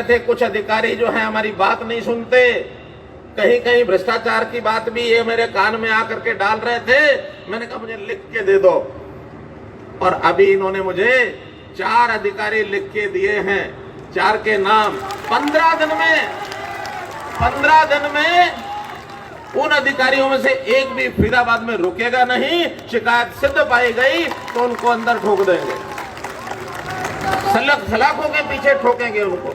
थे कुछ अधिकारी जो है हमारी बात नहीं सुनते, कहीं कहीं भ्रष्टाचार की बात भी ये मेरे कान में आकर के डाल रहे थे। मैंने कहा मुझे लिख के दे दो, और अभी इन्होंने मुझे 4 अधिकारी लिख के दिए हैं, 4 के नाम। 15 दिन में उन अधिकारियों में से एक भी फरीदाबाद में रुकेगा नहीं। शिकायत सिद्ध पाई गई तो उनको अंदर ठोक देंगे, सलाखों के पीछे ठोकेंगे उनको,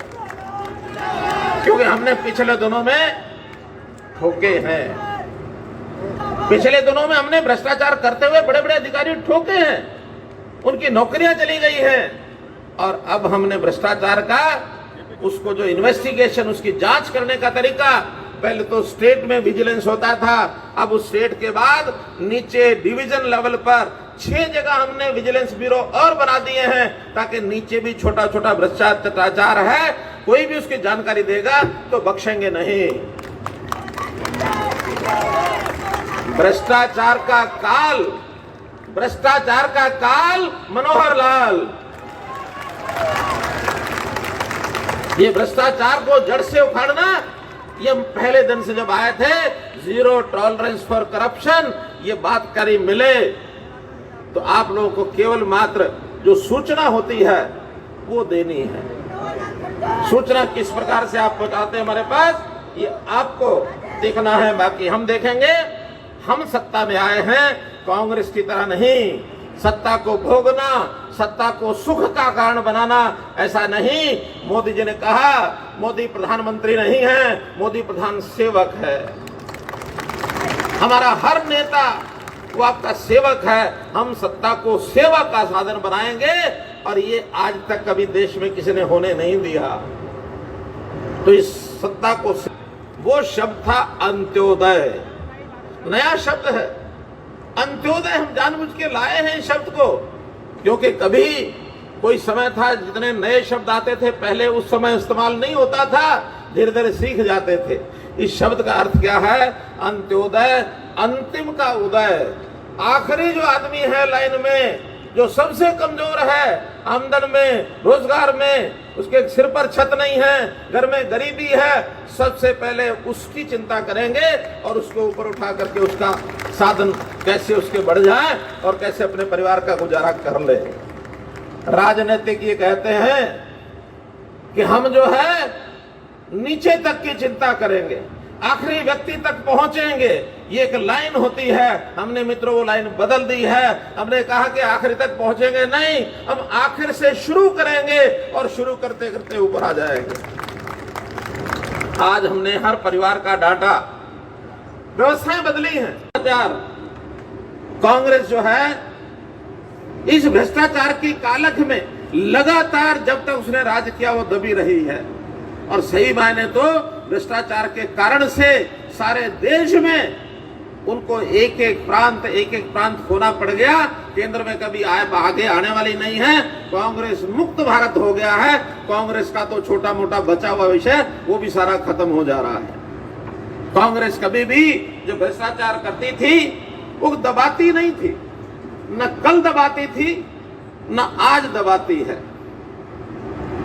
क्योंकि हमने पिछले दिनों में ठोके हैं। पिछले दिनों में हमने भ्रष्टाचार करते हुए बड़े बड़े अधिकारी ठोके हैं, उनकी नौकरियां चली गई हैं। और अब हमने भ्रष्टाचार का उसको जो इन्वेस्टिगेशन, उसकी जांच करने का तरीका, पहले तो स्टेट में विजिलेंस होता था, अब उस स्टेट के बाद नीचे डिवीजन लेवल पर 6 जगह हमने विजिलेंस ब्यूरो और बना दिए हैं, ताकि नीचे भी छोटा छोटा भ्रष्टाचार है, कोई भी उसकी जानकारी देगा तो बख्शेंगे नहीं। भ्रष्टाचार का काल मनोहर लाल। ये भ्रष्टाचार को जड़ से उखाड़ना, ये हम पहले दिन से जब आए थे, 0 टॉलरेंस फॉर करप्शन, ये बात करी मिले तो आप लोगों को केवल मात्र जो सूचना होती है वो देनी है। सूचना किस प्रकार से आप पहुंचाते हैं हमारे पास, ये आपको देखना है। बाकी हम देखेंगे। हम सत्ता में आए हैं कांग्रेस की तरह नहीं, सत्ता को भोगना, सत्ता को सुख का कारण बनाना, ऐसा नहीं। मोदी जी ने कहा मोदी प्रधानमंत्री नहीं है, मोदी प्रधान सेवक है। हमारा हर नेता वो आपका सेवक है। हम सत्ता को सेवा का साधन बनाएंगे, और ये आज तक कभी देश में किसी ने होने नहीं दिया। तो इस सत्ता को, वो शब्द था अंत्योदय, नया शब्द है अंत्योदय। हम जानबूझ के लाए हैं इस शब्द को, क्योंकि कभी कोई समय था जितने नए शब्द आते थे पहले उस समय इस्तेमाल नहीं होता था, धीरे धीरे सीख जाते थे। इस शब्द का अर्थ क्या है? अंत्योदय, अंतिम का उदय। आखिरी जो आदमी है लाइन में, जो सबसे कमजोर है आमदन में, रोजगार में, उसके सिर पर छत नहीं है, घर में गरीबी है, सबसे पहले उसकी चिंता करेंगे और उसको ऊपर उठा करके उसका साधन कैसे उसके बढ़ जाए और कैसे अपने परिवार का गुजारा कर ले। राजनीतिक ये कहते हैं कि हम जो है नीचे तक की चिंता करेंगे, आखिरी व्यक्ति तक पहुंचेंगे। ये एक लाइन होती है, हमने मित्रों वो लाइन बदल दी है। हमने कहा कि आखिरी तक पहुंचेंगे नहीं, हम आखिर से शुरू करेंगे और शुरू करते करते ऊपर आ जाएंगे। आज हमने हर परिवार का डाटा, व्यवस्थाएं बदली हैं। कांग्रेस जो है इस भ्रष्टाचार की कालख में लगातार जब तक उसने राज किया वो दबी रही है, और सही मायने तो भ्रष्टाचार के कारण से सारे देश में उनको एक एक प्रांत खोना पड़ गया। केंद्र में कभी आगे आने वाली नहीं है। कांग्रेस मुक्त भारत हो गया है। कांग्रेस का तो छोटा मोटा बचा हुआ विषय वो भी सारा खत्म हो जा रहा है। कांग्रेस कभी भी जो भ्रष्टाचार करती थी वो दबाती नहीं थी, न कल दबाती थी न आज दबाती है।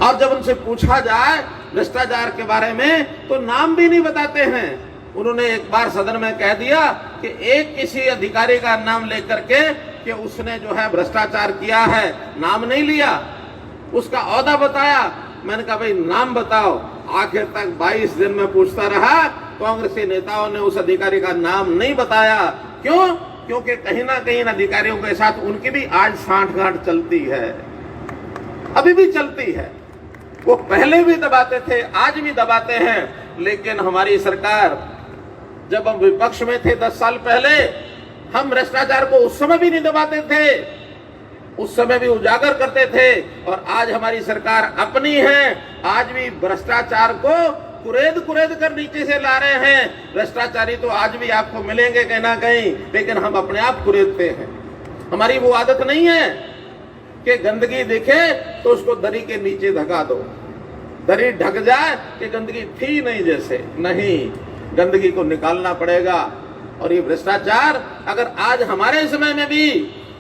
और जब उनसे पूछा जाए भ्रष्टाचार के बारे में तो नाम भी नहीं बताते हैं। उन्होंने एक बार सदन में कह दिया कि एक किसी अधिकारी का नाम लेकर के कि उसने जो है भ्रष्टाचार किया है, नाम नहीं लिया, उसका ओहदा बताया। मैंने कहा भाई नाम बताओ। आखिर तक 22 दिन में पूछता रहा, कांग्रेसी नेताओं ने उस अधिकारी का नाम नहीं बताया। क्यों? क्योंकि कहीं ना कहीं अधिकारियों के साथ उनकी भी आज सांठगांठ चलती है, अभी भी चलती है। वो पहले भी दबाते थे, आज भी दबाते हैं। लेकिन हमारी सरकार, जब हम विपक्ष में थे 10 साल पहले, हम भ्रष्टाचार को उस समय भी नहीं दबाते थे, उस समय भी उजागर करते थे। और आज हमारी सरकार अपनी है, आज भी भ्रष्टाचार को कुरेद कर नीचे से ला रहे हैं। भ्रष्टाचारी तो आज भी आपको मिलेंगे कहीं ना कहीं, लेकिन हम अपने आप कुरेदते हैं। हमारी वो आदत नहीं है कि गंदगी दिखे तो उसको दरी के नीचे धका दो, दरी ढक जाए कि गंदगी थी नहीं जैसे। नहीं, गंदगी को निकालना पड़ेगा। और ये भ्रष्टाचार अगर आज हमारे समय में भी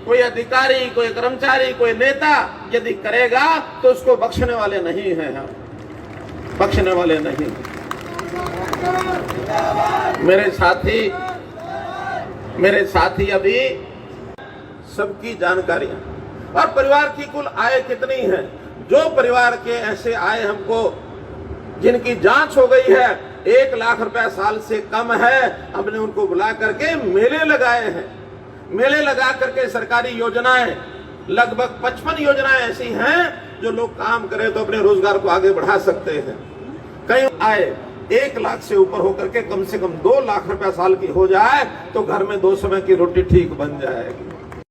कोई अधिकारी, कोई कर्मचारी, कोई नेता यदि करेगा तो उसको बख्शने वाले नहीं हैं हम। बख्शने वाले नहीं। मेरे साथी अभी सबकी जानकारियां और परिवार की कुल आय कितनी है, जो परिवार के ऐसे आय हमको जिनकी जांच हो गई है 1 लाख रुपए साल से कम है, हमने उनको बुला करके मेले लगाए हैं। मेले लगा करके सरकारी योजनाएं, लगभग 55 योजनाएं ऐसी हैं जो लोग काम करें तो अपने रोजगार को आगे बढ़ा सकते हैं। कई आय 1 लाख से ऊपर होकर के कम से कम 2 लाख रुपए साल की हो जाए तो घर में 2 समय की रोटी ठीक बन जाएगी।